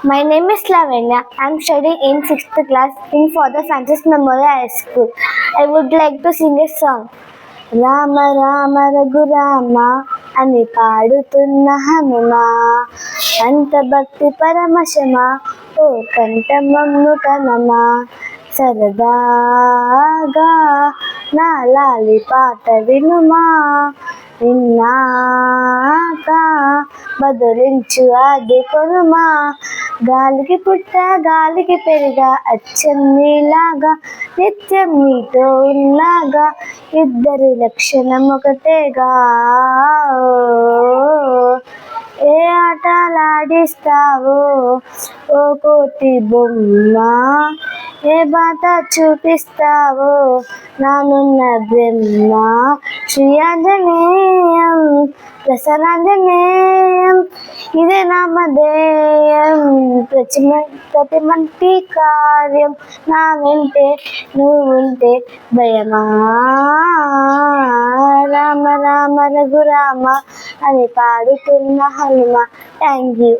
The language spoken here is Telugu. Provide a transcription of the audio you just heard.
My name is Lavanya. I am studying in 6th class in Father Francis Memorial High School. I would like to sing a song. Rama Rama Raghurama అని పాడుతున్న హనుమా, అంత భక్తి పరమశమా ఓ కంఠమమ్ము కనమా, సరదాగా నా లాలి పాట వినుమా, విన్నాక బదులించు అది కొనుమా, గాలికి పుట్ట గాలికి పెరిగా అచ్చం నీలాగా నిత్యం నీతో ఉన్నాగా, ఇద్దరి లక్షణం ఒకటేగా. ఏ ఆటలాడిస్తావో ఓ కోటి బొమ్మ, ఏ బాట చూపిస్తావో నానున్న బ్రహ్మ, శ్రీ ఆంజనేయం ప్రసన్నాంజనేయం ఇదే నామధేయం, ప్రతి మంటి కార్యం నా వెంటే నువ్వుంటే భయమా, రామ రామ రఘురామ అని పాడుతున్న హనుమ. Thank you.